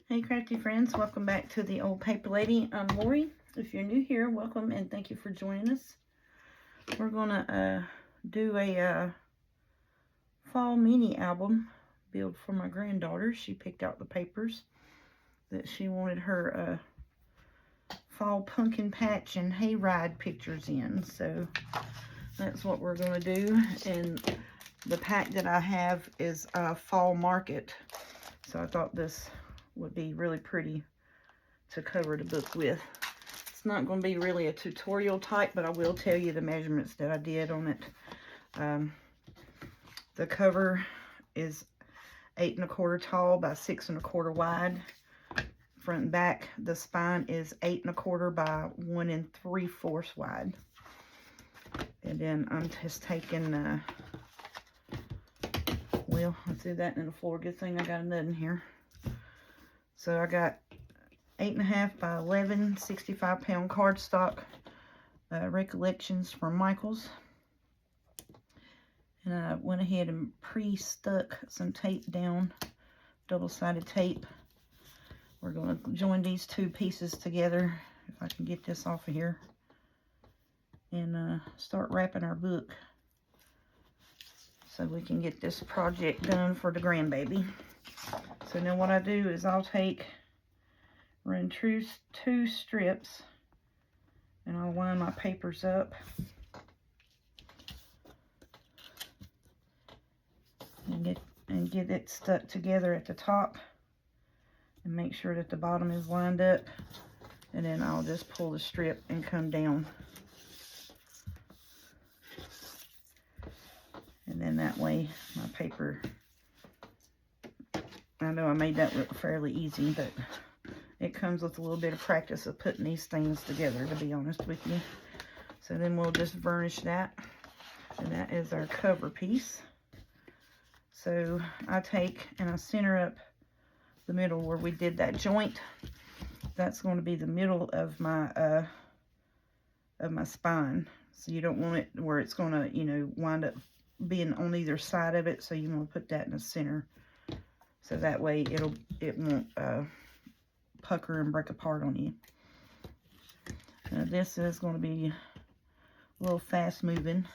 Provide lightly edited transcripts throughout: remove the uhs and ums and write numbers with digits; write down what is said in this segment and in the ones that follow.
Hey crafty friends, welcome back to the Old Paper Lady. I'm Lori. If you're new here, welcome and thank you for joining us. We're gonna do a fall mini album build for my granddaughter. She picked out the papers that she wanted her fall pumpkin patch and hayride pictures in, so that's what we're gonna do. And the pack that I have is Fall Market, so I thought this would be really pretty to cover the book with. It's not going to be really a tutorial type, but I will tell you the measurements that I did on it. The cover is 8 1/4 tall by 6 1/4 wide. Front and back, the spine is 8 1/4 by 1 3/4 wide. And then I'm just taking, well, I threw that in the floor. Good thing I got a nut in here. So I got 8 1/2 by 11, 65-pound cardstock, Recollections from Michaels. And I went ahead and pre-stuck some tape down, double-sided tape. We're going to join these two pieces together, if I can get this off of here, and start wrapping our book so we can get this project done for the grandbaby. So now what I do is I'll run two strips, and I'll line my papers up. And get it stuck together at the top, and make sure that the bottom is lined up, and then I'll just pull the strip and come down. And then that way my paper, I know I made that look fairly easy, but it comes with a little bit of practice of putting these things together, to be honest with you. So then we'll just varnish that, and that is our cover piece. So I take and I center up the middle where we did that joint. That's going to be the middle of my spine. So you don't want it where it's going to, you know, wind up being on either side of it. So you want to put that in the center, so that way it won't pucker and break apart on you. Now this is going to be a little fast moving,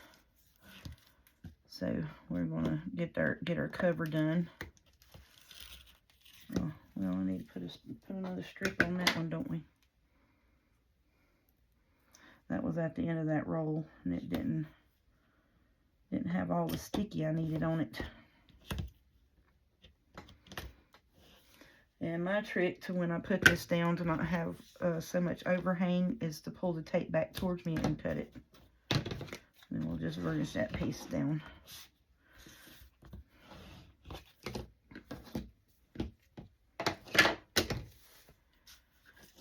so we're going to get our cover done. Oh, well, I need to put another strip on that one, don't we? That was at the end of that roll, and it didn't have all the sticky I needed on it. And my trick to when I put this down to not have so much overhang is to pull the tape back towards me and cut it. And then we'll just varnish that piece down.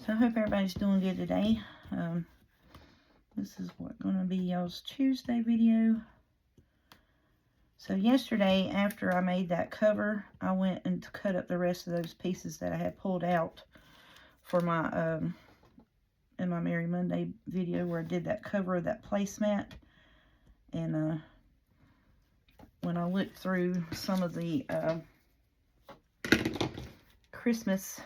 So I hope everybody's doing good today. This is going to be y'all's Tuesday video. So yesterday, after I made that cover, I went and cut up the rest of those pieces that I had pulled out for my in my Merry Monday video where I did that cover of that placemat. And when I looked through some of the Christmas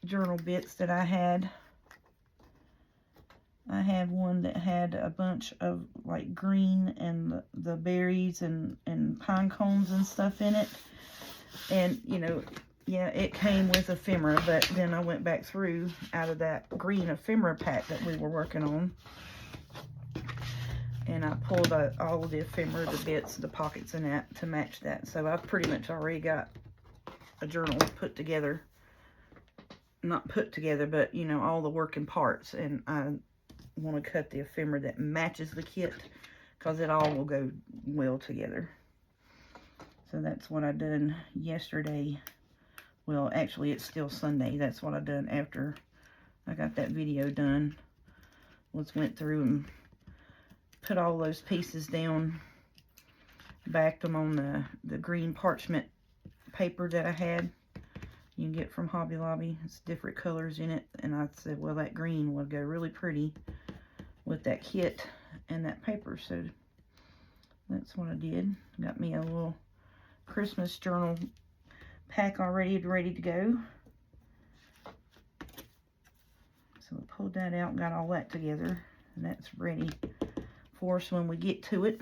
journal bits that I had one that had a bunch of like green and the berries and pine cones and stuff in it. And, you know, yeah, it came with ephemera, but then I went back through out of that green ephemera pack that we were working on, and I pulled all of the ephemera, the bits, the pockets, and that to match that. So I've pretty much already got a journal put together. Not put together, but, you know, all the working parts. And I want to cut the ephemera that matches the kit, because it all will go well together. So that's what I done yesterday. Well, actually, it's still Sunday. That's what I done after I got that video done. Went through and put all those pieces down, backed them on the green parchment paper that I had. You can get from Hobby Lobby. It's different colors in it. And I said, well, that green would go really pretty with that kit and that paper. So that's what I did. Got me a little Christmas journal pack already ready to go. So we pulled that out and got all that together, and that's ready for us when we get to it.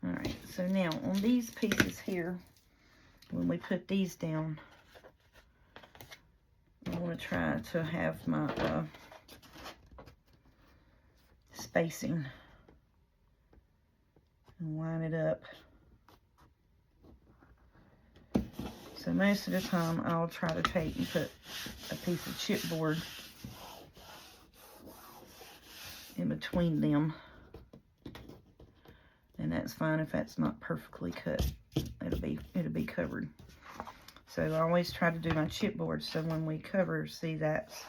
Alright, so now on these pieces here, when we put these down, I want to try to have my spacing and line it up. So most of the time I'll try to take and put a piece of chipboard in between them, and that's fine if that's not perfectly cut. It'll be covered. So I always try to do my chipboard so when we cover, see, that's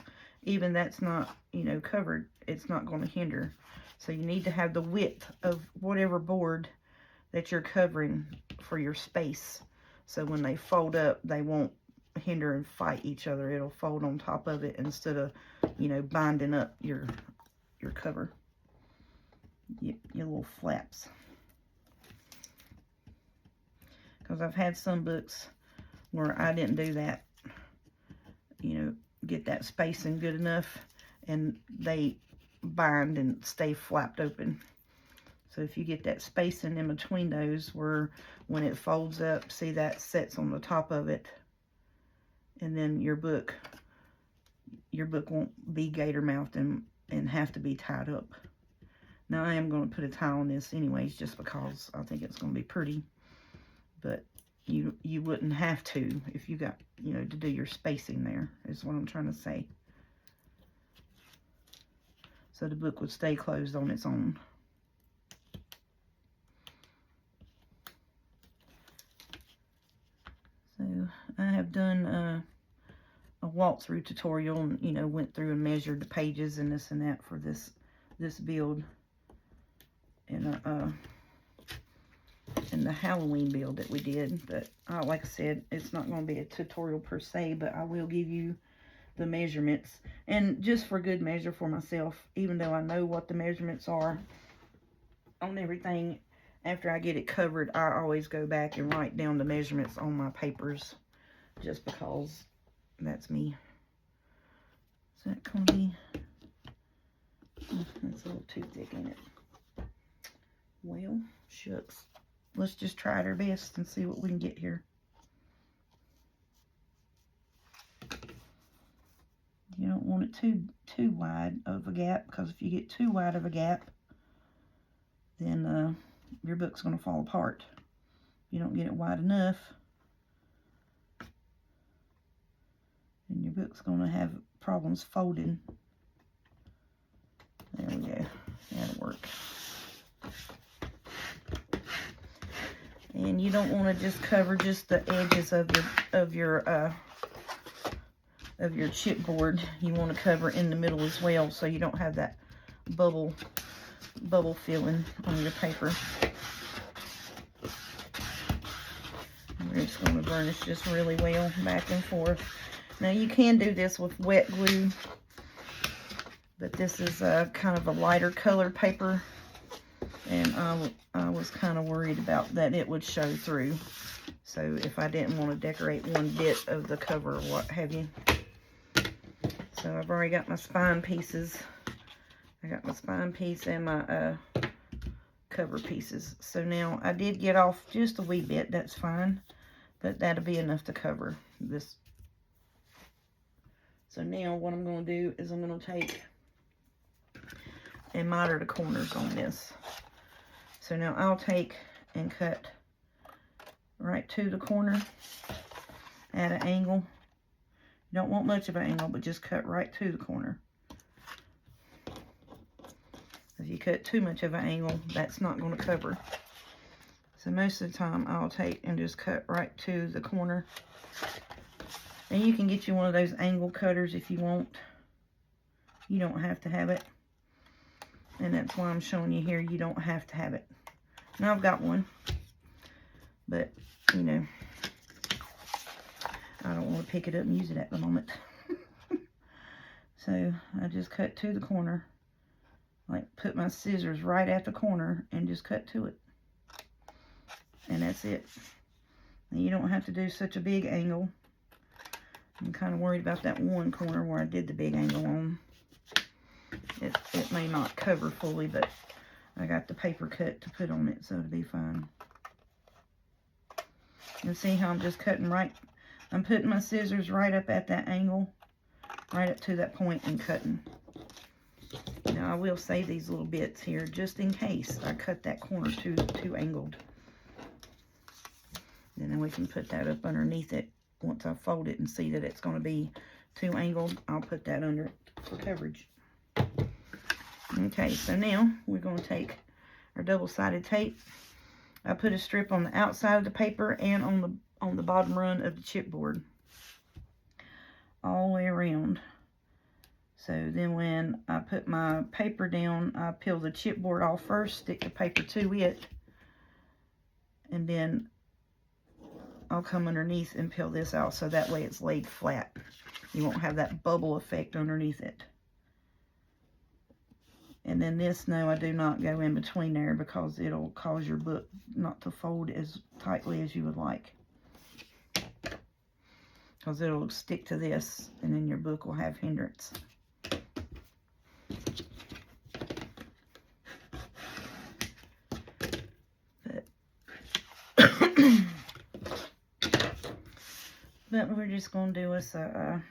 not, you know, covered, it's not going to hinder. So you need to have the width of whatever board that you're covering for your space, so when they fold up, they won't hinder and fight each other. It'll fold on top of it instead of, you know, binding up your cover, your little flaps. Because I've had some books where I didn't do that, you know, get that spacing good enough, and they bind and stay flapped open. So if you get that spacing in between those, where when it folds up, see, that sets on the top of it, and then your book won't be gator mouthed and have to be tied up. Now I am going to put a tie on this anyways, just because I think it's going to be pretty, but you wouldn't have to if you got, you know, to do your spacing there, is what I'm trying to say. So the book would stay closed on its own. So I have done a walkthrough tutorial, and, you know, went through and measured the pages and this and that for this build. And the Halloween build that we did, but like I said, it's not going to be a tutorial per se, but I will give you the measurements, and just for good measure for myself, even though I know what the measurements are on everything, after I get it covered, I always go back and write down the measurements on my papers, just because that's me. Is that going to be, that's a little too thick, ain't it? Well, shucks. Let's just try our best and see what we can get here. You don't want it too wide of a gap, because if you get too wide of a gap, then your book's going to fall apart. You don't get it wide enough, and your book's going to have problems folding. There we go. That'll work. And you don't want to just cover just the edges of your chipboard. You want to cover in the middle as well, so you don't have that bubble filling on your paper. We're just going to burnish this really well back and forth. Now you can do this with wet glue, but this is kind of a lighter colored paper, and I was kind of worried about that it would show through. So if I didn't want to decorate one bit of the cover or what have you. So I've already got my spine pieces. I got my spine piece and my cover pieces. So now I did get off just a wee bit. That's fine. But that'll be enough to cover this. So now what I'm going to do is I'm going to take and miter the corners on this. So now I'll take and cut right to the corner at an angle. You don't want much of an angle, but just cut right to the corner. If you cut too much of an angle, that's not going to cover. So most of the time I'll take and just cut right to the corner. And you can get you one of those angle cutters if you want. You don't have to have it. And that's why I'm showing you here, you don't have to have it. Now I've got one, but you know, I don't want to pick it up and use it at the moment. So I just cut to the corner like put my scissors right at the corner and just cut to it. And that's it. And you don't have to do such a big angle. I'm kind of worried about that one corner where I did the big angle on. It may not cover fully, but I got the paper cut to put on it, so it'll be fine. And see how I'm just cutting right? I'm putting my scissors right up at that angle, right up to that point and cutting. Now I will save these little bits here just in case I cut that corner too angled. And then we can put that up underneath it. Once I fold it and see that it's going to be too angled, I'll put that under for coverage. Okay, so now we're going to take our double-sided tape. I put a strip on the outside of the paper and on the bottom run of the chipboard, all the way around. So then when I put my paper down, I peel the chipboard off first, stick the paper to it, and then I'll come underneath and peel this out so that way it's laid flat. You won't have that bubble effect underneath it. And then this, no, I do not go in between there because it'll cause your book not to fold as tightly as you would like. Because it'll stick to this and then your book will have hindrance. But we're just going to do us a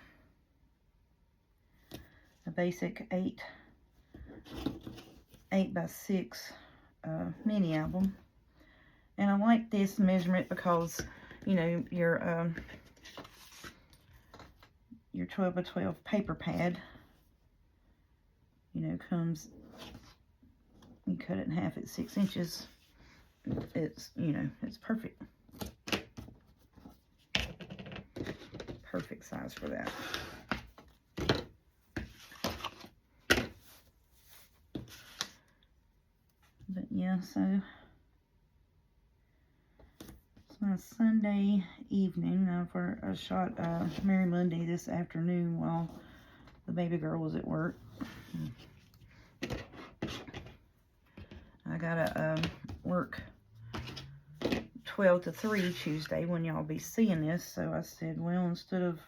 basic 8x6 mini album. And I like this measurement because, you know, your 12 by 12 paper pad, you know, comes, you cut it in half at 6 inches. It's, you know, it's perfect. Perfect size for that. But yeah, so it's my Sunday evening. I shot Merry Monday this afternoon while the baby girl was at work. I gotta work 12 to 3 Tuesday when y'all be seeing this, so I said, well, instead of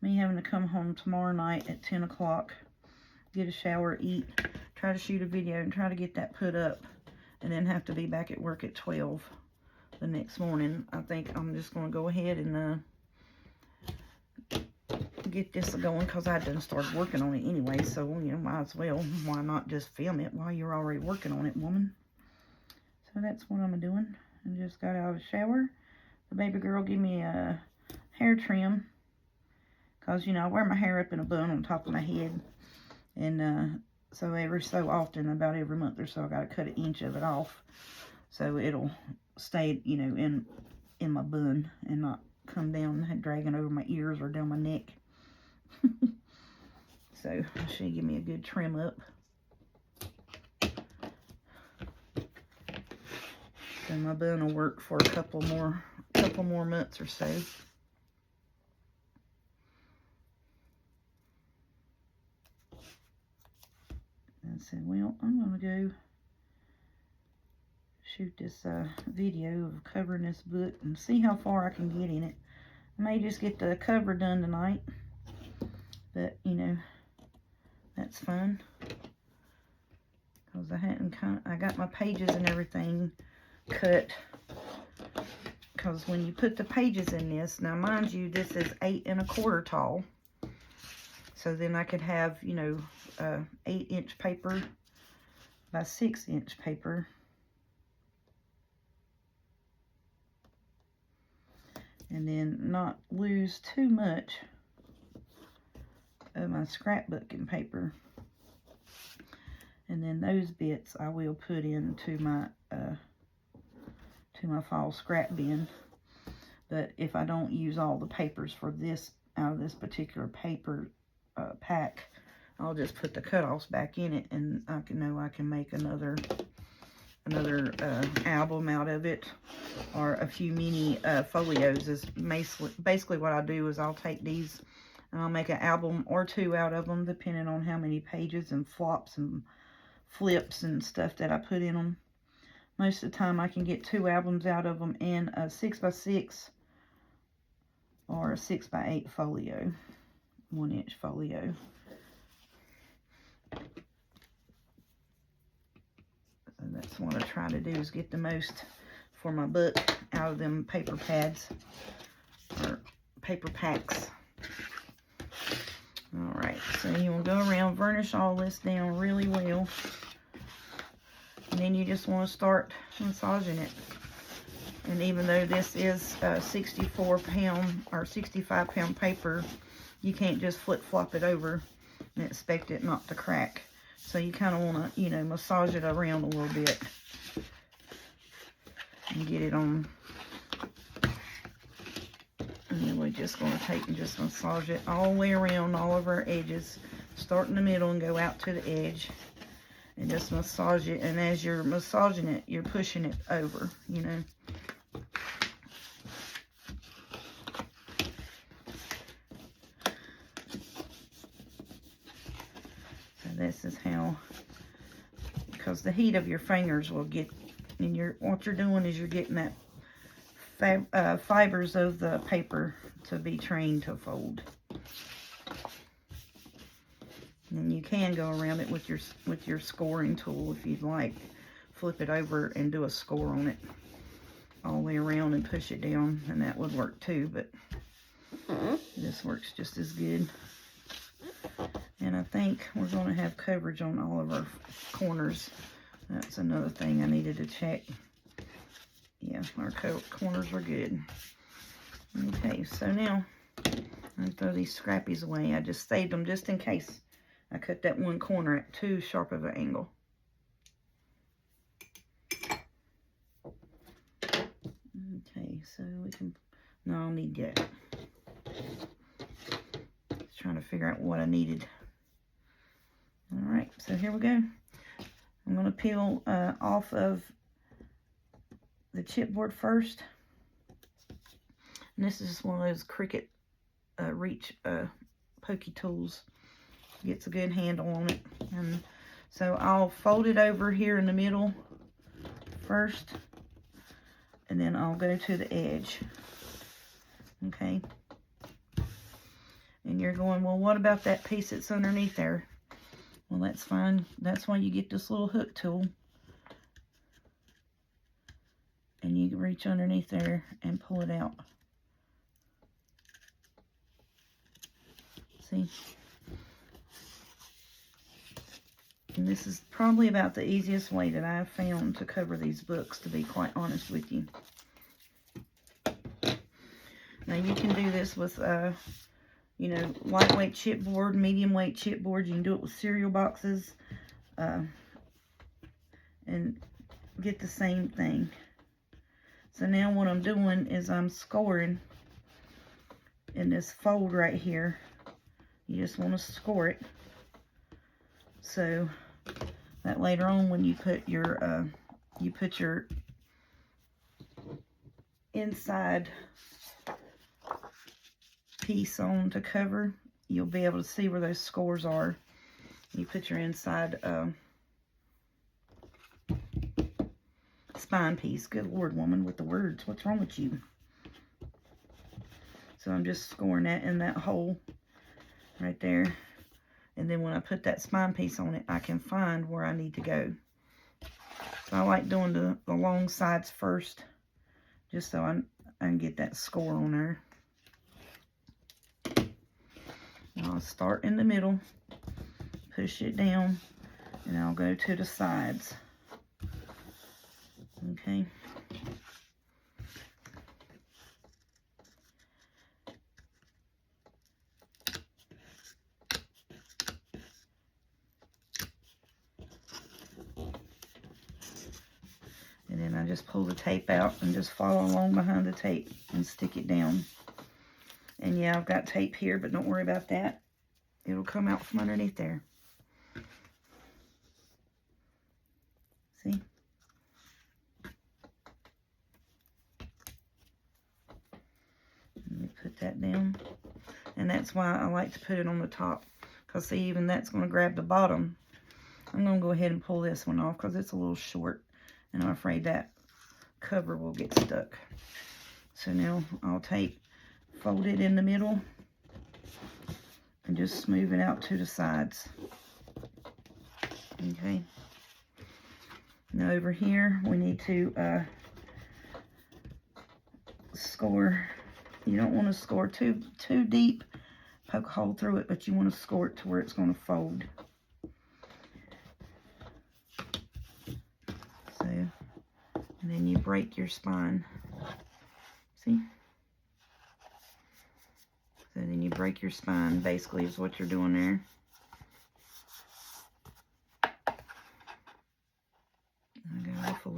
me having to come home tomorrow night at 10 o'clock, get a shower, eat, try to shoot a video and try to get that put up, and then have to be back at work at 12 the next morning, I think I'm just going to go ahead and get this going, because I done started working on it anyway, so, you know, might as well. Why not just film it while you're already working on it, woman? So that's what I'm doing. I just got out of the shower. The baby girl gave me a hair trim, because, you know, I wear my hair up in a bun on top of my head, and so every so often, about every month or so, I got to cut an inch of it off so it'll stay, you know, in my bun and not come down dragging over my ears or down my neck. So she gave me a good trim up. So my bun will work for a couple more months or so. And I said, well, I'm going to go shoot this video of covering this book and see how far I can get in it. I may just get the cover done tonight, but, you know, that's fine. Because I got my pages and everything cut. Because when you put the pages in this, now mind you, this is 8 1/4 tall. So then I could have, you know, 8-inch paper by 6-inch paper. And then not lose too much of my scrapbooking paper. And then those bits I will put into my fall scrap bin. But if I don't use all the papers for this out of this particular paper pack, I'll just put the cutoffs back in it, and I can make another album out of it, or a few mini folios. Is basically what I do is I'll take these and I'll make an album or two out of them, depending on how many pages and flops and flips and stuff that I put in them. Most of the time I can get 2 albums out of them in a 6x6 or a 6x8 folio, 1-inch folio. And that's what I try to do, is get the most for my book out of them paper pads or paper packs. Alright, so you will go around, varnish all this down really well. And then you just want to start massaging it. And even though this is 64 pound or 65 pound paper, you can't just flip flop it over and expect it not to crack. So you kind of want to, you know, massage it around a little bit and get it on. And then we're just going to take and just massage it all the way around, all of our edges. Start in the middle and go out to the edge. And just massage it. And as you're massaging it, you're pushing it over, you know. So this is how, because the heat of your fingers will get, and what you're doing is you're getting that fibers of the paper to be trained to fold. And you can go around it with your scoring tool if you'd like. Flip it over and do a score on it all the way around and push it down, and that would work too, but this works just as good. And I think we're going to have coverage on all of our corners. That's another thing I needed to check. Yeah, our corners are good. Okay, so now I throw these scrappies away. I just saved them just in case I cut that one corner at too sharp of an angle. Okay, so we can, no, I'll need that. Just trying to figure out what I needed. All right, so here we go. I'm going to peel off of the chipboard first. And this is just one of those Cricut reach pokey tools. Gets a good handle on it. And so I'll fold it over here in the middle first, and then I'll go to the edge. Okay. And you're going, well, what about that piece that's underneath there? Well, that's fine. That's why you get this little hook tool. And you can reach underneath there and pull it out. See? And this is probably about the easiest way that I've found to cover these books, to be quite honest with you. Now you can do this with, you know, lightweight chipboard, medium weight chipboard. You can do it with cereal boxes and get the same thing. So now what I'm doing is I'm scoring in this fold right here. You just want to score it so that later on when you put your inside piece on to cover, you'll be able to see where those scores are. You put your inside spine piece. Good Lord, woman, with the words. What's wrong with you? So I'm just scoring that in that hole right there. And then when I put that spine piece on it, I can find where I need to go. So I like doing the long sides first, just so I can get that score on there. And I'll start in the middle, push it down, and I'll go to the sides. Okay. And then I just pull the tape out and just follow along behind the tape and stick it down. And yeah, I've got tape here, but don't worry about that. It'll come out from underneath there. See? Let me put that down. And that's why I like to put it on the top. Because see, even that's going to grab the bottom. I'm going to go ahead and pull this one off because it's a little short, and I'm afraid that cover will get stuck. So now I'll fold it in the middle and just smooth it out to the sides. Okay. Now over here, we need to score. You don't want to score too deep, poke a hole through it, but you want to score it to where it's going to fold. So, and then you break your spine. See? So then you break your spine, basically, is what you're doing there. I go off a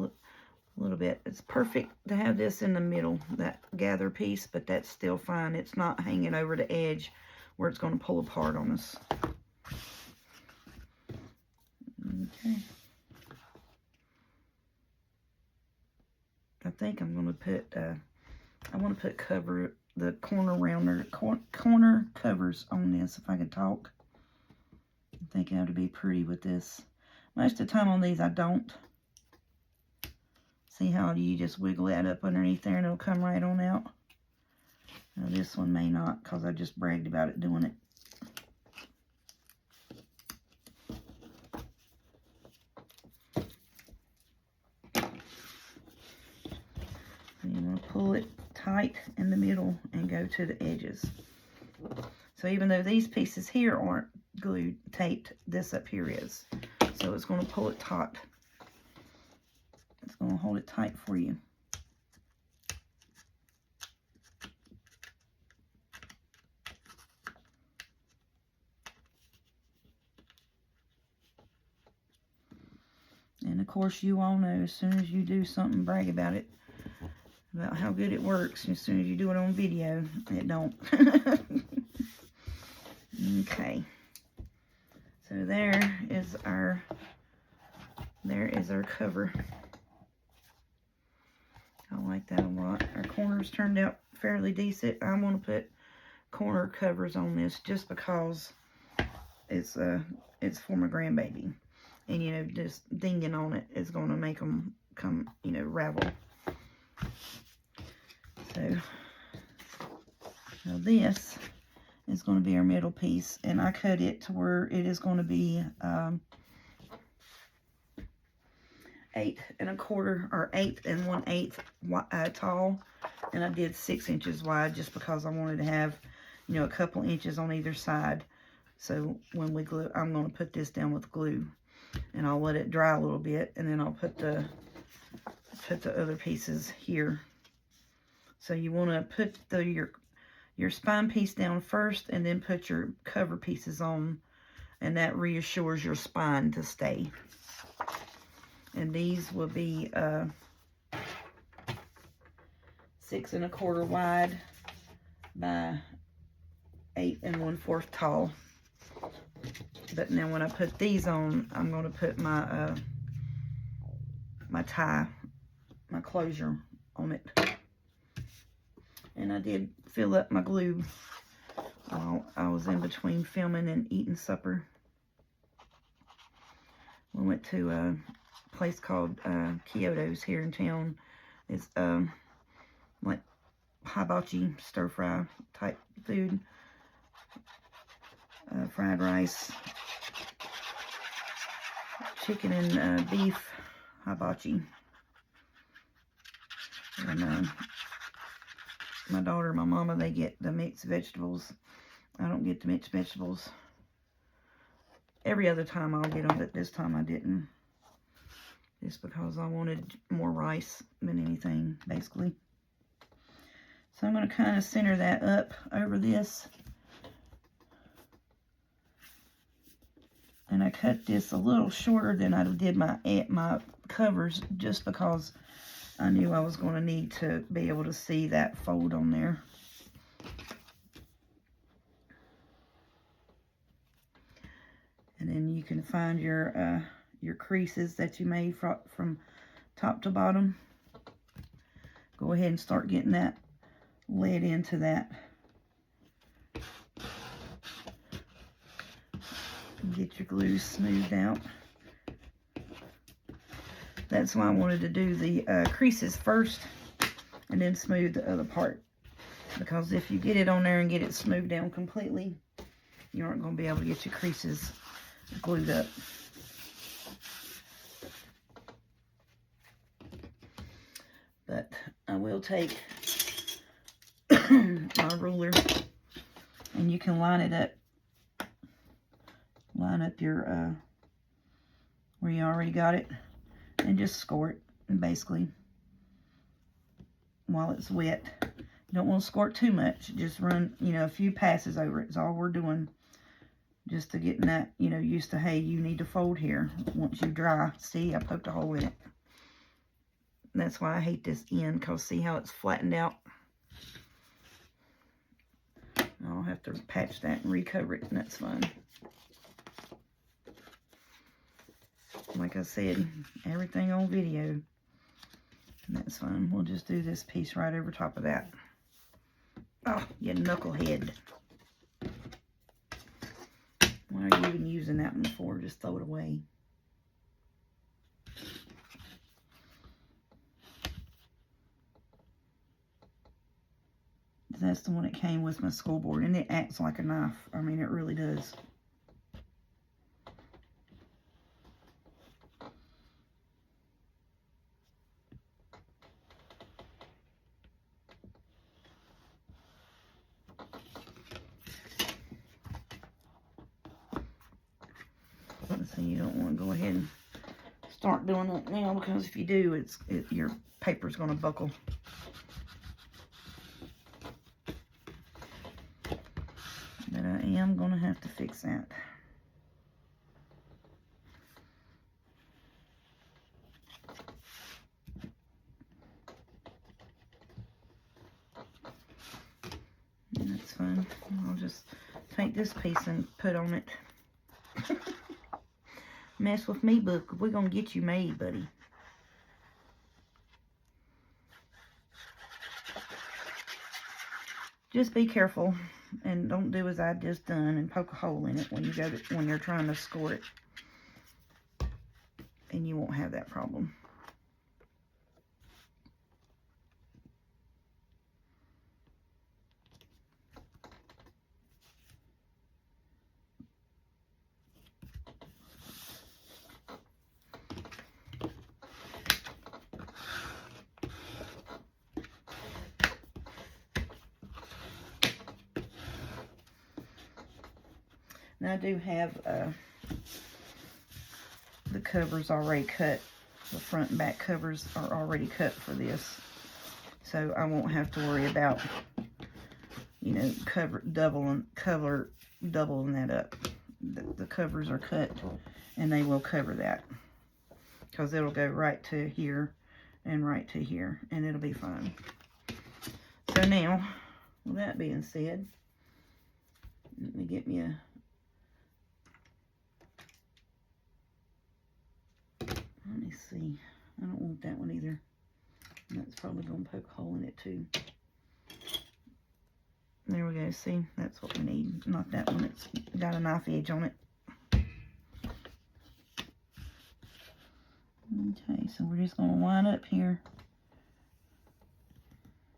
little bit. It's perfect to have this in the middle, that gather piece, but that's still fine. It's not hanging over the edge where it's going to pull apart on us. Okay. I think I'm going to put, I want to put the corner rounder, corner covers on this, if I could talk. I think it ought to be pretty with this. Most of the time on these, I don't. See how you just wiggle that up underneath there and it'll come right on out? Now this one may not, because I just bragged about it doing it. So you want to pull it tight in the middle and go to the edges. So even though these pieces here aren't glued, taped, this up here is. So it's going to pull it taut. It's going to hold it tight for you. And of course, you all know, as soon as you do something, brag about it, about how good it works. As soon as you do it on video, it don't. Okay. So there is our cover. I like that a lot. Our corners turned out fairly decent. I want to put corner covers on this just because it's for my grandbaby. And, you know, just dinging on it is going to make them come, you know, ravel. So, now this is going to be our middle piece. And I cut it to where it is going to be 8 1/4 or 8 1/8 tall. And I did 6 inches wide just because I wanted to have, you know, a couple inches on either side. So when we glue, I'm going to put this down with glue. And I'll let it dry a little bit, and then I'll put the other pieces here. So you want to put your spine piece down first, and then put your cover pieces on, and that reassures your spine to stay. And these will be 6 1/4 wide by 8 1/4 tall. But now when I put these on, I'm going to put my my tie, my closure on it. And I did fill up my glue while I was in between filming and eating supper. We went to a place called Kyoto's here in town. It's like hibachi stir fry type food. Fried rice, chicken and beef hibachi. And my daughter and my mama, they get the mixed vegetables. I don't get the mixed vegetables. Every other time I'll get them, but this time I didn't. Just because I wanted more rice than anything, basically. So I'm going to kind of center that up over this. And I cut this a little shorter than I did my covers, just because I knew I was going to need to be able to see that fold on there. And then you can find your creases that you made from top to bottom. Go ahead and start getting that lead into that. Get your glue smoothed out. That's why I wanted to do the creases first and then smooth the other part. Because if you get it on there and get it smoothed down completely, you aren't going to be able to get your creases glued up. But I will take my ruler, and you can line it up. Line up your, where you already got it, and just score it, and basically, while it's wet. You don't want to squirt too much. Just run, you know, a few passes over it is all we're doing. Just to get that, you know, used to, hey, you need to fold here. Once you dry, see, I poked a hole in it. That's why I hate this end, because see how it's flattened out? I'll have to patch that and recover it, and that's fine. Like I said, everything on video. And that's fine. We'll just do this piece right over top of that. Oh, you knucklehead. Why are you even using that one for? Just throw it away. That's the one that came with my school board, and it acts like a knife. I mean, it really does. So you don't want to go ahead and start doing it now, because if you do, your paper's going to buckle. But I am going to have to fix that. And that's fine. I'll just take this piece and put on it. Mess with me, book. We're going to get you made, buddy. Just be careful and don't do as I just done and poke a hole in it when you when you're trying to score it. And you won't have that problem. Now I do have the covers already cut. The front and back covers are already cut for this. So I won't have to worry about, you know, doubling that up. The covers are cut and they will cover that. Because it'll go right to here and right to here. And it'll be fine. So now, with that being said, let me get me a... Let me see. I don't want that one either. That's probably going to poke a hole in it too. There we go. See, that's what we need. Not that one. It's got a knife edge on it. Okay, so we're just going to line up here.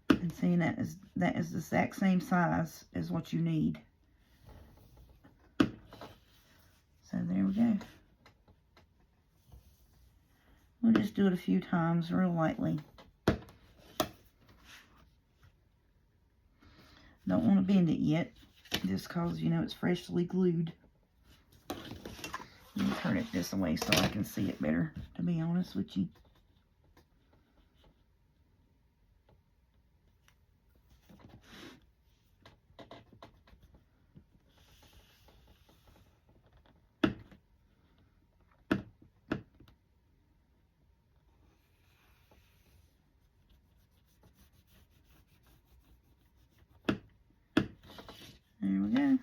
And see, that is the exact same size as what you need. So there we go. We'll just do it a few times real lightly. Don't want to bend it yet, just because, you know, it's freshly glued. Let me turn it this way so I can see it better, to be honest with you. There we go.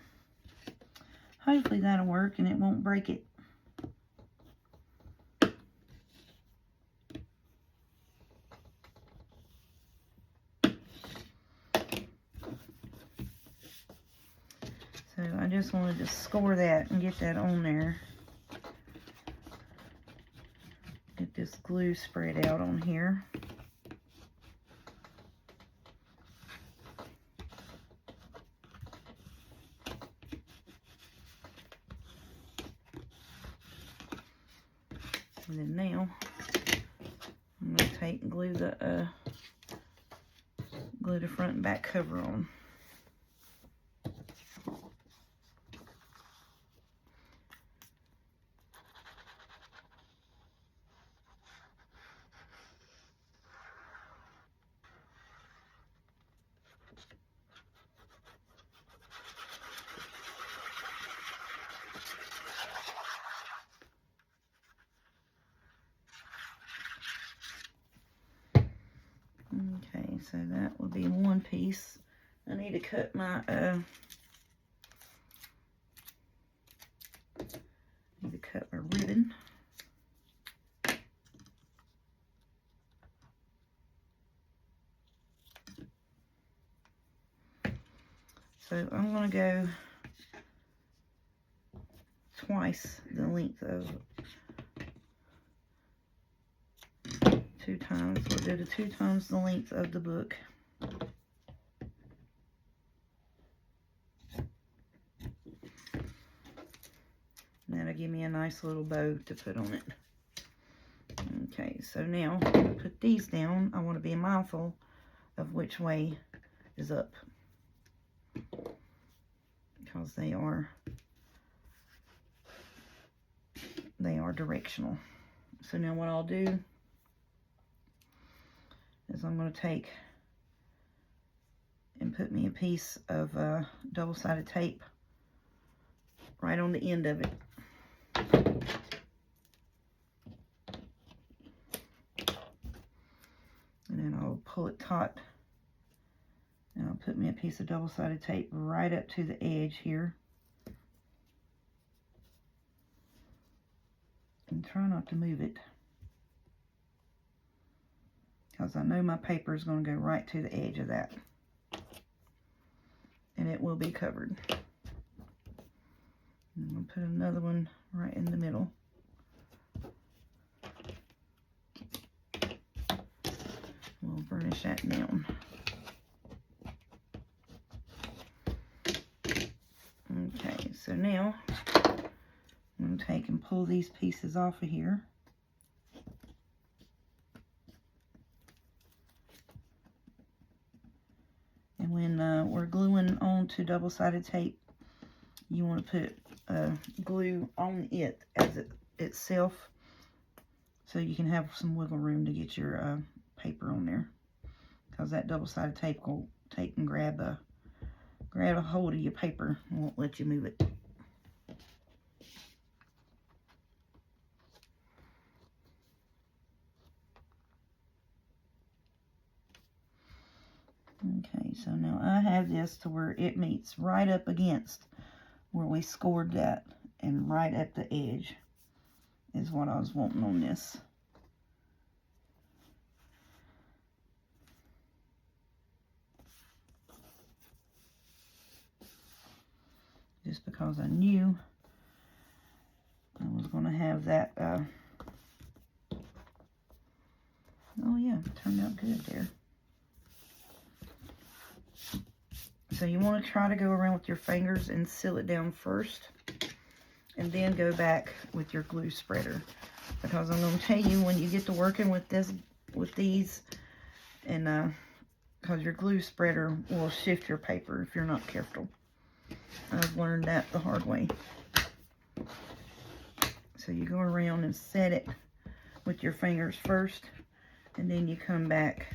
Hopefully that'll work and it won't break it. So I just wanted to score that and get that on there. Get get this glue spread out on here. And then now I'm going to take and glue the front and back cover on. Okay, so that will be one piece. I need to cut my ribbon. So I'm going to go twice the length of 2 times. We'll go to 2 times the length of the book. And that'll give me a nice little bow to put on it. Okay, so now I'm going to put these down. I want to be mindful of which way is up, because they are directional. So now what I'll do is I'm going to take and put me a piece of double-sided tape right on the end of it. And then I'll pull it taut, and I'll put me a piece of double-sided tape right up to the edge here. And try not to move it, because I know my paper is going to go right to the edge of that. And it will be covered. I'm going to put another one right in the middle. We'll burnish that down. Okay, so now I'm going to take and pull these pieces off of here. And when we're gluing onto double-sided tape, you want to put glue on it as itself, so you can have some wiggle room to get your paper on there, because that double-sided tape will take and grab a hold of your paper and won't let you move it. Okay, so now I have this to where it meets right up against where we scored that, and right at the edge is what I was wanting on this. Just because I knew I was going to have that. Oh yeah, it turned out good there. So you want to try to go around with your fingers and seal it down first, and then go back with your glue spreader, because I'm going to tell you, when you get to working with these, and because your glue spreader will shift your paper if you're not careful. I've learned that the hard way. So you go around and set it with your fingers first, and then you come back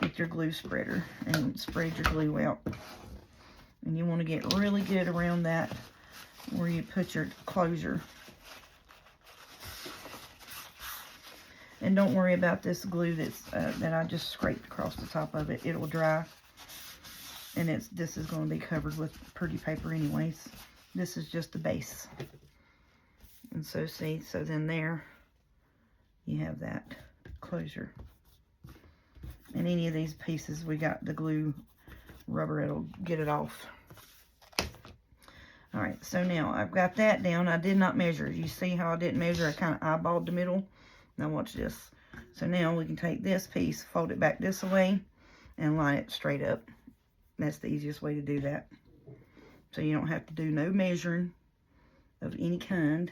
with your glue spreader and spread your glue out. And you want to get really good around that where you put your closure. And don't worry about this glue that I just scraped across the top of it. It will dry, and this is going to be covered with pretty paper anyways. This is just the base. And so see, so then there you have that closure. And any of these pieces, we got the glue rubber, it'll get it off. All right, so now I've got that down. I did not measure. You see how I didn't measure? I kind of eyeballed the middle. Now watch this. So now we can take this piece, fold it back this way, and line it straight up. That's the easiest way to do that. So you don't have to do no measuring of any kind.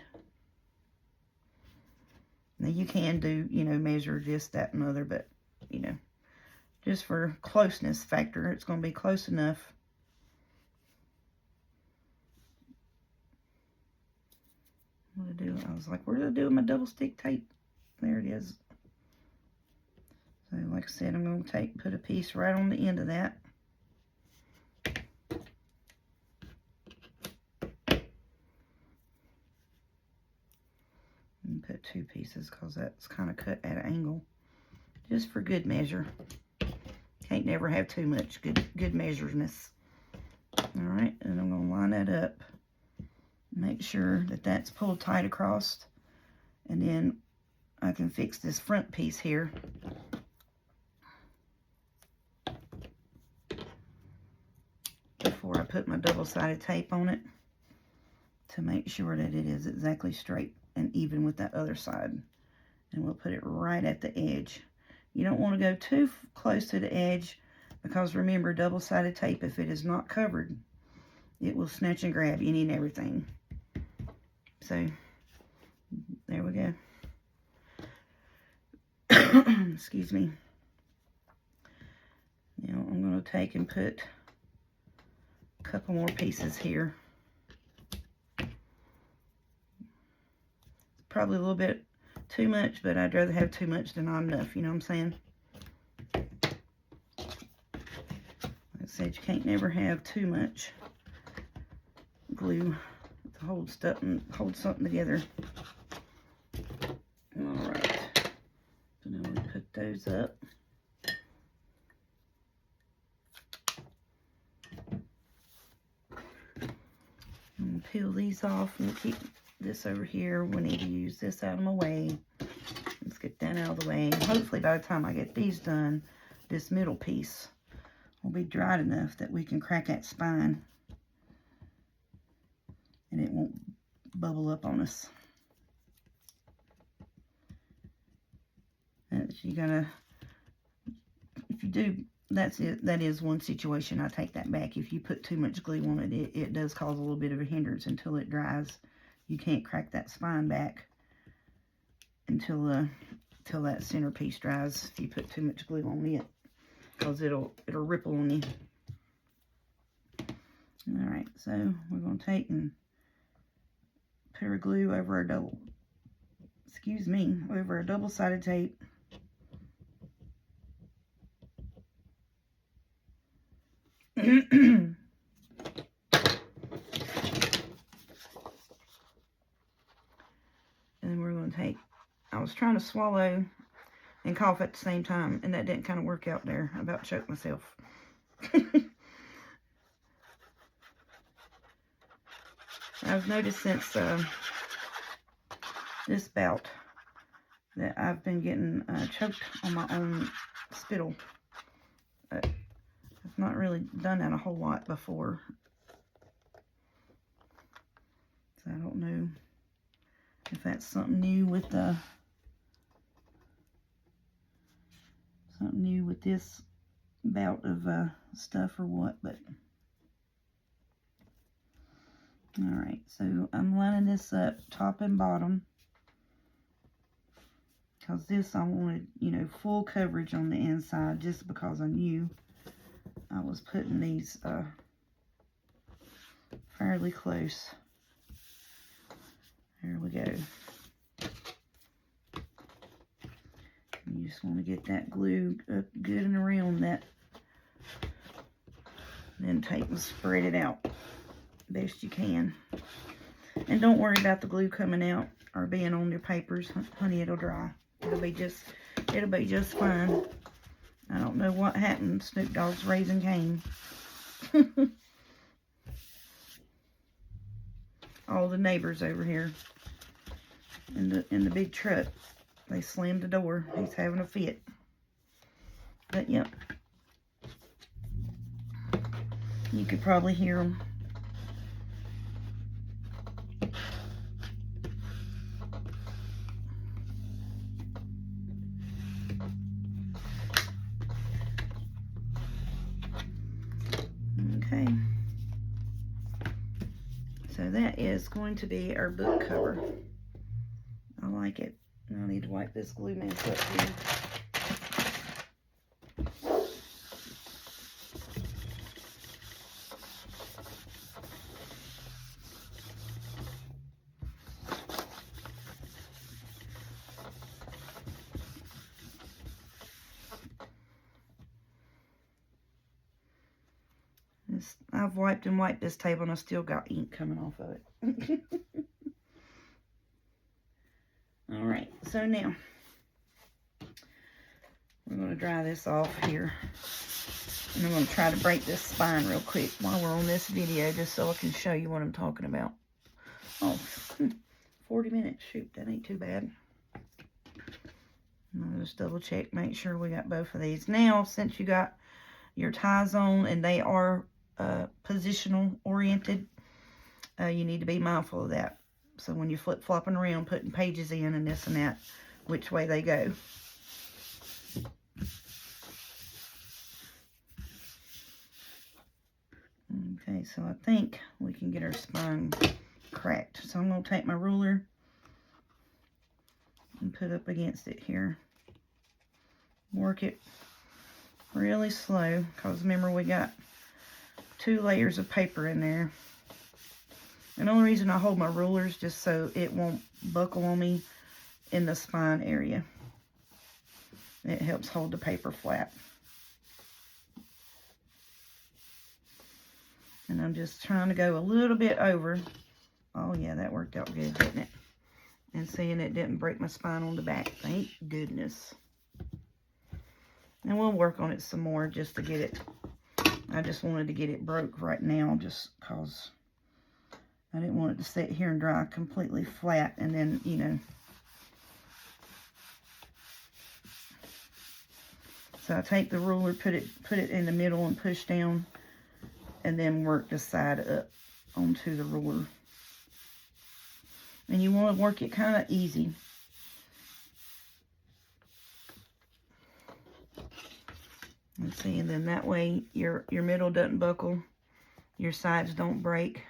Now you can do, you know, measure this, that, and other, but, you know, just for closeness factor, it's going to be close enough. What did I do? I was like, where did I do my double stick tape? There it is. So like I said, I'm going to put a piece right on the end of that. And put 2 pieces because that's kind of cut at an angle. Just for good measure. Can't never have too much good measuredness. Alright, and I'm going to line that up. Make sure that that's pulled tight across. And then I can fix this front piece here. Before I put my double-sided tape on it. To make sure that it is exactly straight and even with that other side. And we'll put it right at the edge. You don't want to go too close to the edge because remember, double-sided tape, if it is not covered, it will snatch and grab any and everything. So, there we go. Excuse me. Now, I'm going to take and put a couple more pieces here. Probably a little bit too much, but I'd rather have too much than not enough, you know what I'm saying? Like I said, you can't never have too much glue to hold stuff and hold something together. Alright. So now we put those up. And peel these off and keep this over here. We need to use this out of my way. Let's get that out of the way. Hopefully by the time I get these done, this middle piece will be dried enough that we can crack that spine and it won't bubble up on us. And you gotta, if you do, that's it. That is one situation. I take that back. If you put too much glue on it, it does cause a little bit of a hindrance until it dries. You can't crack that spine back until that centerpiece dries. If you put too much glue on it, because it'll ripple on you. All right, so we're gonna take and put our glue over our double-sided tape. And then we're going to take, I was trying to swallow and cough at the same time, and that didn't kind of work out there. I about choked myself. I've noticed since this bout that I've been getting choked on my own spittle. I've not really done that a whole lot before. So I don't know if that's something new with this bout of stuff or what, but all right, so I'm lining this up top and bottom because this I wanted, you know, full coverage on the inside, just because I knew I was putting these fairly close. There we go. You just want to get that glue up good and around that. Then take and spread it out best you can. And don't worry about the glue coming out or being on your papers. Honey, it'll dry. It'll be just fine. I don't know what happened. Snoop Dogg's Raising Cane. All the neighbors over here in the big truck, they slammed the door. He's having a fit. But yep, you could probably hear them. that is going to be our book cover. I like it. I need to wipe this glue mess up here. I've wiped and wiped this table and I still got ink coming off of it. Alright, so now we're going to dry this off here. And I'm going to try to break this spine real quick while we're on this video, just so I can show you what I'm talking about. Oh, 40 minutes. Shoot, that ain't too bad. I'll just double check, make sure we got both of these. Now, since you got your ties on and they are positional oriented, you need to be mindful of that. So when you're flip-flopping around, putting pages in and this and that, which way they go. Okay, so I think we can get our spine cracked. So I'm going to take my ruler and put up against it here. Work it really slow, because remember we got 2 layers of paper in there. And the only reason I hold my ruler is just so it won't buckle on me in the spine area. It helps hold the paper flat. And I'm just trying to go a little bit over. Oh yeah, that worked out good, didn't it? And seeing it didn't break my spine on the back. Thank goodness. And we'll work on it some more just to get it. I just wanted to get it broke right now just because I didn't want it to sit here and dry completely flat and then, you know. So I take the ruler, put it in the middle and push down, and then work the side up onto the ruler. And you want to work it kind of easy. Let's see, and then that way your middle doesn't buckle, your sides don't break.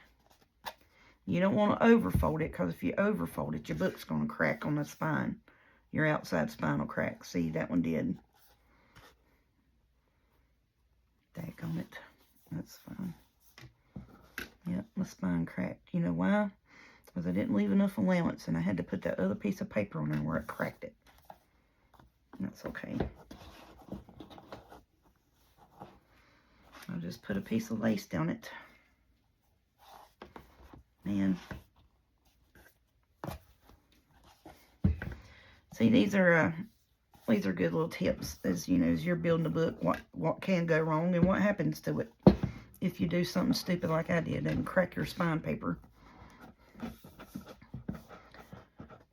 You don't want to overfold it, because if you overfold it, your book's going to crack on the spine. Your outside spine will crack. See, that one did. Daggone it. That's fine. Yep, my spine cracked. You know why? Because I didn't leave enough allowance, and I had to put that other piece of paper on there where it cracked it. That's okay. I'll just put a piece of lace down it. And see, these are good little tips as you know, as you're building a book, what can go wrong and what happens to it if you do something stupid like I did and crack your spine paper.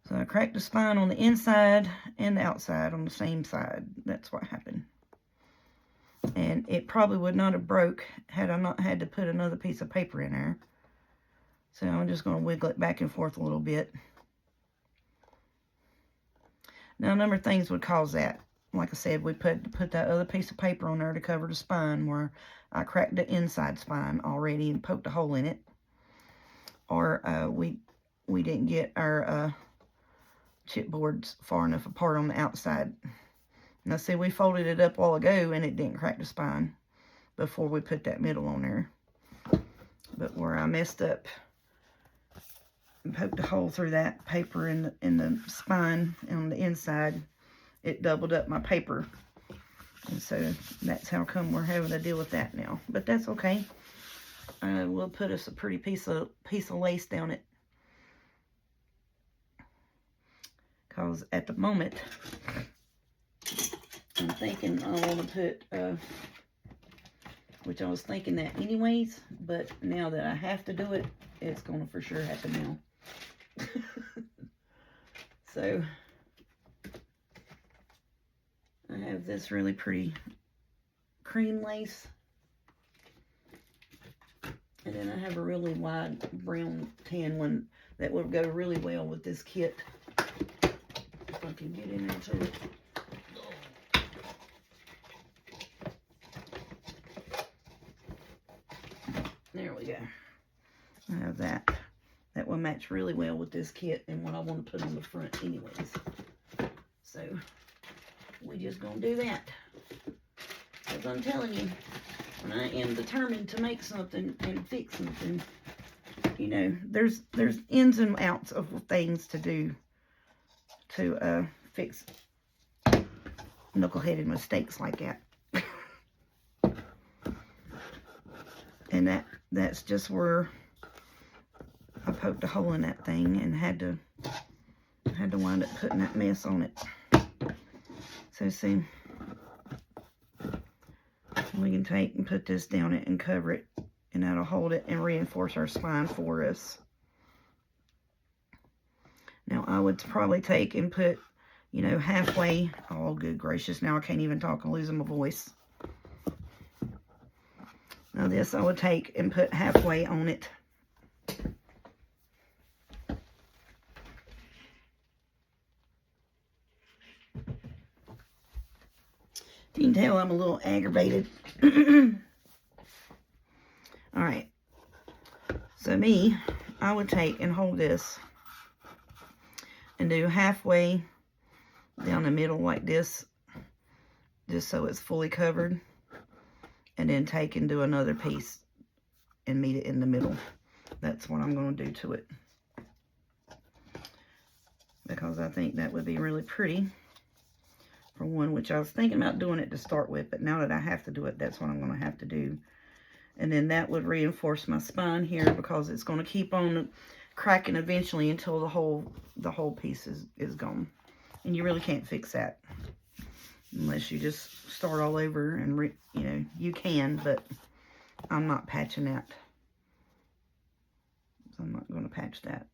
So I cracked the spine on the inside and the outside on the same side. That's what happened. And it probably would not have broke had I not had to put another piece of paper in there. So I'm just going to wiggle it back and forth a little bit. Now, a number of things would cause that. Like I said, we put that other piece of paper on there to cover the spine where I cracked the inside spine already and poked a hole in it. Or we didn't get our chipboards far enough apart on the outside. Now, see, we folded it up a while ago and it didn't crack the spine before we put that middle on there. But where I messed up and poked a hole through that paper in the spine on the inside, it doubled up my paper. And so that's how come we're having to deal with that now. But that's okay. We'll put us a pretty piece of lace down it. Because at the moment, I'm thinking I want to put, which I was thinking that anyways, but now that I have to do it, it's going to for sure happen now. So, I have this really pretty cream lace. And then I have a really wide brown tan one that would go really well with this kit. If I can get in there to it. There we go. I have that. match really well with this kit and what I want to put on the front anyways. So we just gonna do that. As I'm telling you, when I am determined to make something and fix something, you know, there's ins and outs of things to do to fix knuckleheaded mistakes like that. And that's just where I poked a hole in that thing and had to wind up putting that mess on it. So see, we can take and put this down it and cover it, and that'll hold it and reinforce our spine for us. Now I would probably take and put, you know, halfway. Oh, good gracious, now I can't even talk. I'm losing my voice. Now this I would take and put halfway on it. You can tell I'm a little aggravated. Alright. So me, I would take and hold this and do halfway down the middle like this, just so it's fully covered. And then take and do another piece and meet it in the middle. That's what I'm going to do to it, because I think that would be really pretty for one, which I was thinking about doing it to start with, but now that I have to do it, that's what I'm going to have to do. And then that would reinforce my spine here, because it's going to keep on cracking eventually until the whole piece is gone. And you really can't fix that unless you just start all over, and you know, you can, but I'm not patching that. So I'm not going to patch that.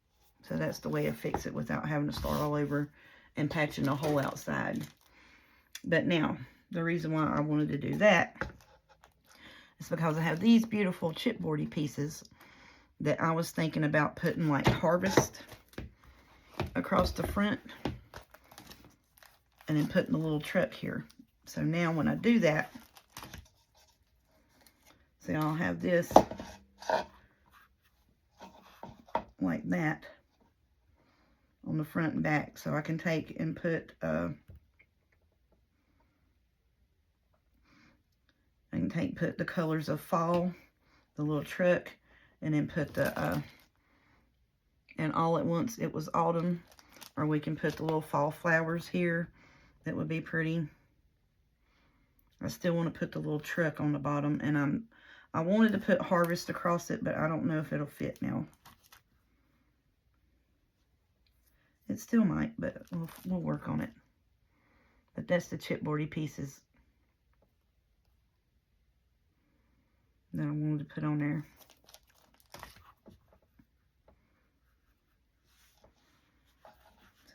So that's the way I fix it without having to start all over and patching the whole outside. But now, the reason why I wanted to do that is because I have these beautiful chipboardy pieces that I was thinking about putting like Harvest across the front, and then putting a little truck here. So now when I do that, see, I'll have this like that on the front and back. So I can take and put, put the colors of fall, the little truck, and then put the, and all at once it was autumn. Or we can put the little fall flowers here. That would be pretty. I still want to put the little truck on the bottom, and I wanted to put Harvest across it, but I don't know if it'll fit now. It still might, but we'll work on it. But that's the chipboardy pieces that I wanted to put on there.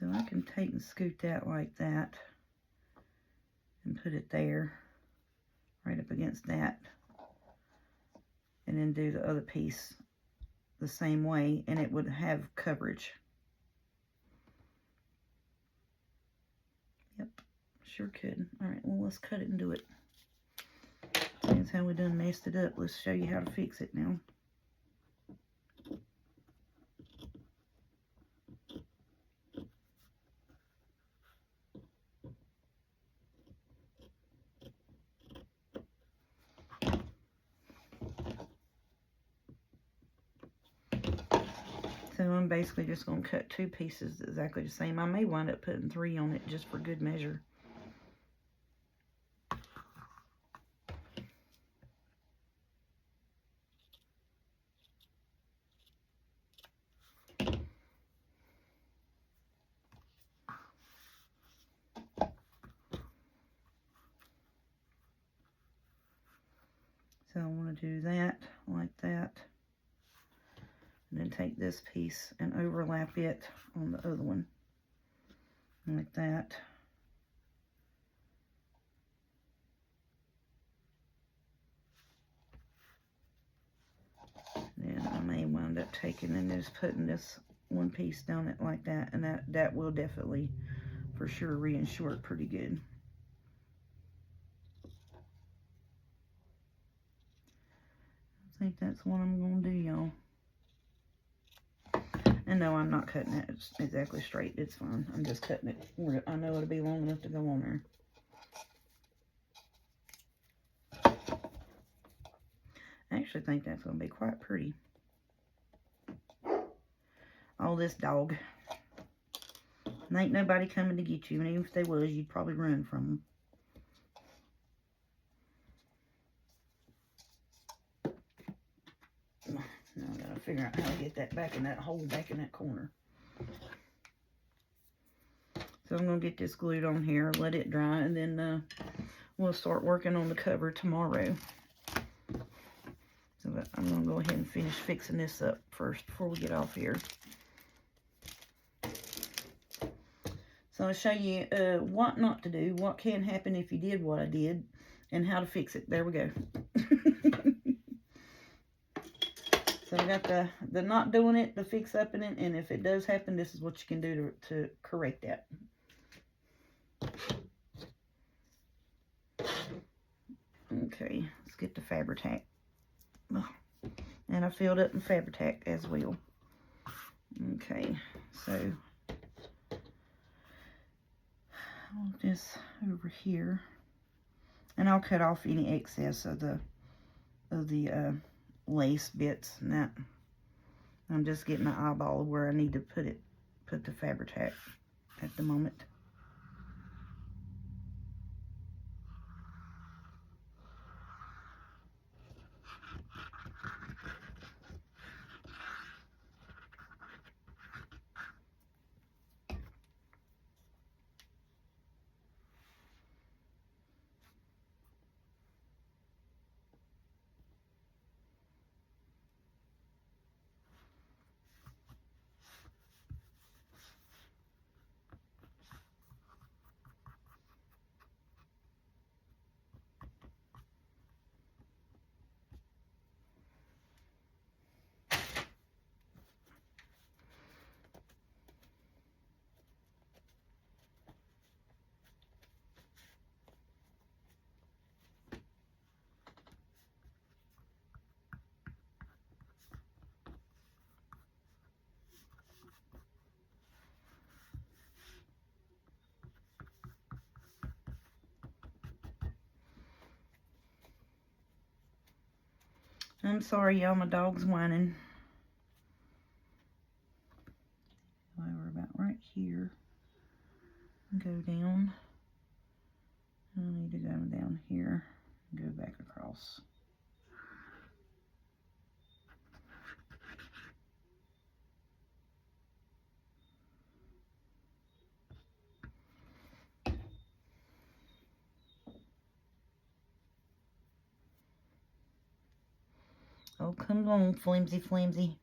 So I can take and scoot that like that and put it there, right up against that. And then do the other piece the same way, and it would have coverage. Yep, sure could. Alright, well, let's cut it and do it. That's how we done messed it up. Let's show you how to fix it now. So I'm basically just going to cut two pieces exactly the same. I may wind up putting 3 on it just for good measure. So I want to do that like that. And then take this piece and overlap it on the other one. Like that. Then I may wind up taking and just putting this one piece down it like that. And that will definitely, for sure, reinsure it pretty good. I think that's what I'm going to do, y'all. And no, I'm not cutting it exactly straight. It's fine. I'm just cutting it where I know it'll be long enough to go on there. I actually think that's going to be quite pretty. Oh, this dog. And ain't nobody coming to get you. And even if they was, you'd probably run from them. Now I gotta figure out how to get that back in that hole, back in that corner. So I'm gonna get this glued on here, let it dry, and then we'll start working on the cover tomorrow. So I'm gonna go ahead and finish fixing this up first before we get off here. So I'll show you what not to do, what can happen if you did what I did, and how to fix it. There we go. So I got the not doing it, the fix up in it, and if it does happen, this is what you can do to correct that. Okay, let's get the Fabri-Tac. And I filled up in Fabri-Tac as well. Okay, so I'll just over here, and I'll cut off any excess of the lace bits and that. I'm just getting the eyeball of where I need to put the Fabri-Tac at the moment. I'm sorry, y'all, my dog's whining. We're about right here. Go down. I need to go down here and go back across. Oh, come on, flimsy, flimsy.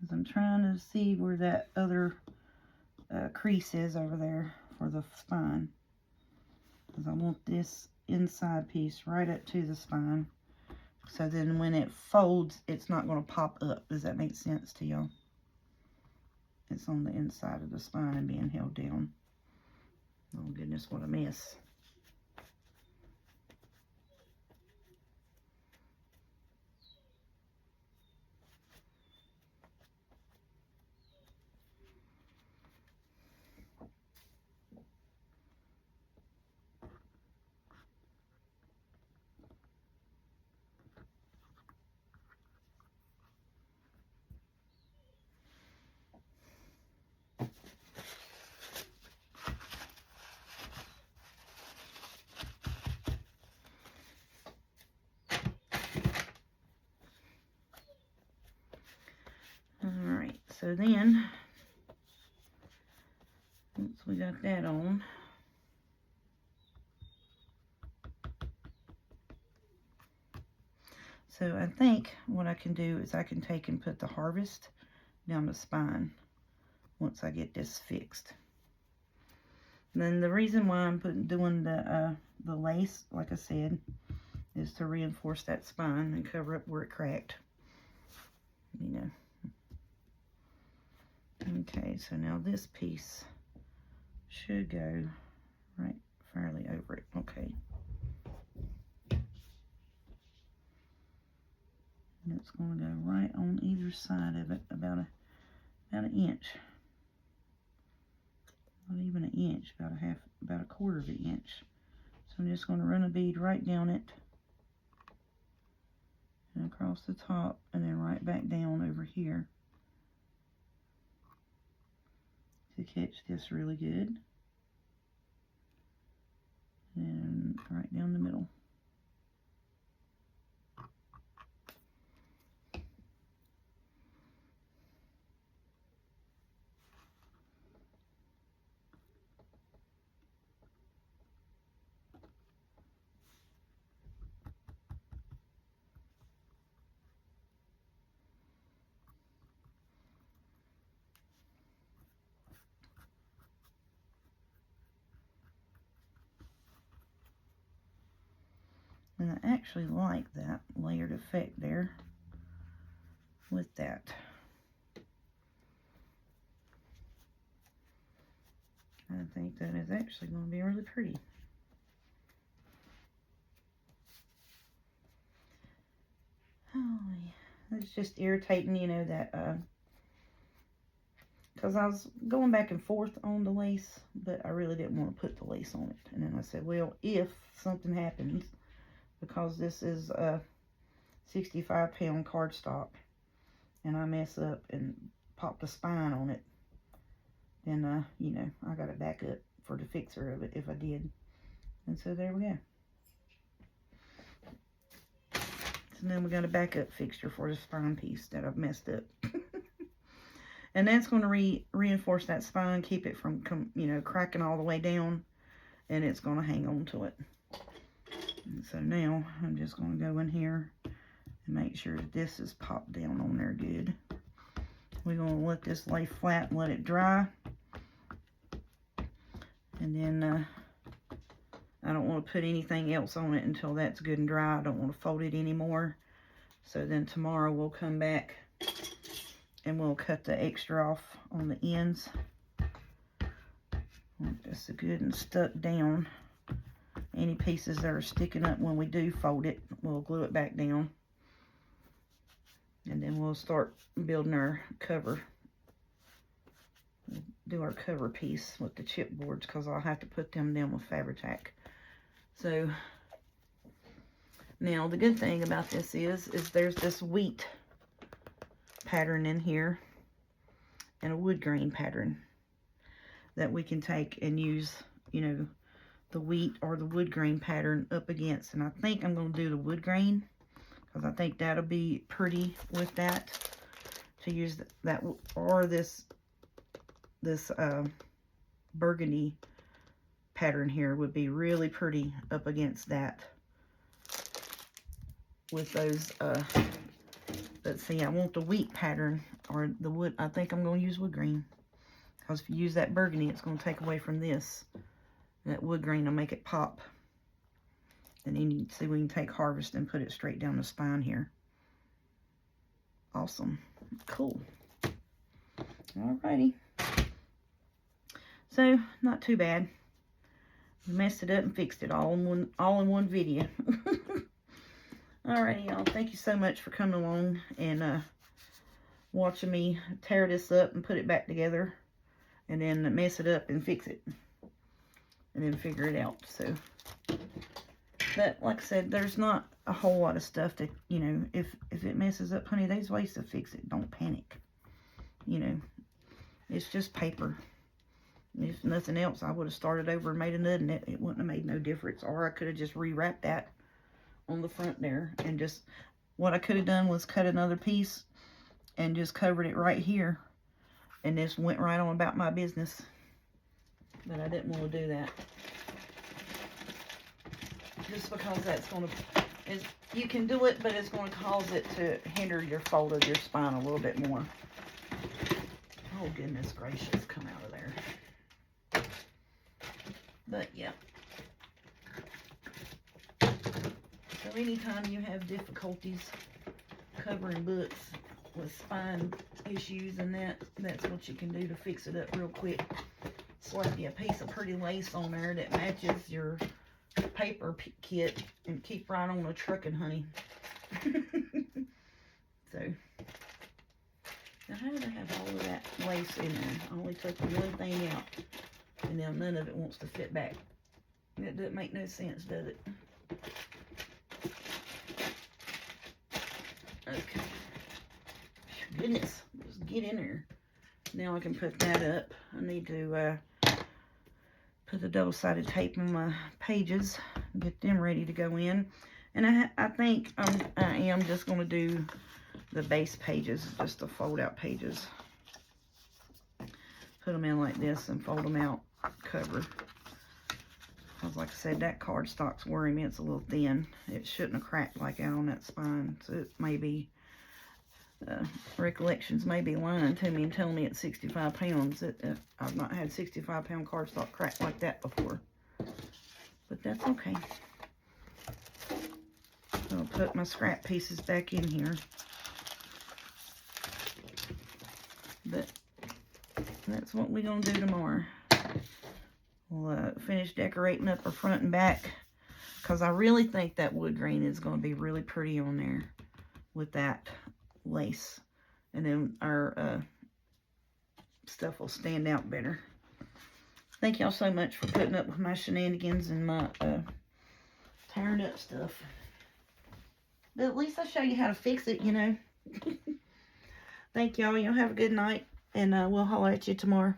Because I'm trying to see where that other crease is over there for the spine. Because I want this inside piece right up to the spine. So then when it folds, it's not going to pop up. Does that make sense to y'all? It's on the inside of the spine and being held down. Oh goodness, what a mess. Alright, so then, once we got that on, so I think what I can do is I can take and put the Harvest down the spine once I get this fixed. And then the reason why I'm doing the lace, like I said, is to reinforce that spine and cover up where it cracked. You know. Okay, so now this piece should go right fairly over it. Okay. And it's going to go right on either side of it, about an inch. Not even an inch, about a quarter of an inch. So I'm just going to run a bead right down it and across the top, and then right back down over here to catch this really good. And right down the middle. And I actually like that layered effect there with that. I think that is actually going to be really pretty. Oh, yeah. It's just irritating, you know, that, because I was going back and forth on the lace, but I really didn't want to put the lace on it. And then I said, well, if something happens, because this is a 65-pound cardstock, and I mess up and pop the spine on it, then, you know, I got it back up for the fixer of it if I did. And so there we go. So then we got a backup fixture for the spine piece that I've messed up. And that's going to reinforce that spine, keep it from, you know, cracking all the way down, and it's going to hang on to it. And so now I'm just going to go in here and make sure that this is popped down on there good. We're going to let this lay flat and let it dry. And then I don't want to put anything else on it until that's good and dry. I don't want to fold it anymore. So then tomorrow we'll come back and we'll cut the extra off on the ends. Want this good and stuck down. Any pieces that are sticking up when we do fold it, we'll glue it back down. And then we'll start building our cover. We'll do our cover piece with the chipboards, because I'll have to put them down with Fabri-Tac. So now the good thing about this is there's this wheat pattern in here and a wood grain pattern that we can take and use, you know, the wheat or the wood grain pattern up against. And I think I'm going to do the wood grain, because I think that'll be pretty with that, to use that, or this burgundy pattern here would be really pretty up against that with those, let's see, I want the wheat pattern or the wood. I think I'm going to use wood grain, because if you use that burgundy, it's going to take away from this. That wood grain will make it pop. And then you can see we can take Harvest and put it straight down the spine here. Awesome. Cool. Alrighty. So, not too bad. Messed it up and fixed it all in one video. Alrighty, y'all. Thank you so much for coming along and watching me tear this up and put it back together. And then mess it up and fix it. And then figure it out. So, but like I said, there's not a whole lot of stuff that, you know, if it messes up, honey, there's ways to fix it. Don't panic. You know, it's just paper. If nothing else, I would have started over and made a nut in it. It wouldn't have made no difference. Or I could have just rewrapped that on the front there. And just, what I could have done was cut another piece and just covered it right here. And just went right on about my business. But I didn't want to do that. Just because that's going to, you can do it, but it's going to cause it to hinder your fold of your spine a little bit more. Oh, goodness gracious, come out of there. But, yeah. So, anytime you have difficulties covering books with spine issues and that's what you can do to fix it up real quick. Slap you a piece of pretty lace on there that matches your paper kit and keep right on the trucking, honey. lace in there. I only took the one thing out, and now none of it wants to fit back. That doesn't make no sense, does it? Okay. Goodness, just get in there. Now I can put that up. I need to put the double-sided tape on my pages, get them ready to go in. And I think I am just going to do the base pages, just the fold-out pages. Put them in like this and fold them out, cover. Because like I said, that cardstock's worrying me. It's a little thin. It shouldn't have cracked like that on that spine. So it may be, recollections may be lying to me and telling me it's 65 pounds. I've not had 65-pound cardstock crack like that before. But that's okay. I'll put my scrap pieces back in here. But that's what we're going to do tomorrow. We'll finish decorating up our front and back, because I really think that wood grain is going to be really pretty on there with that lace. And then our stuff will stand out better. Thank y'all so much for putting up with my shenanigans and my tearing up stuff. But at least I show you how to fix it, you know. Thank y'all. Y'all have a good night, and we'll holler at you tomorrow.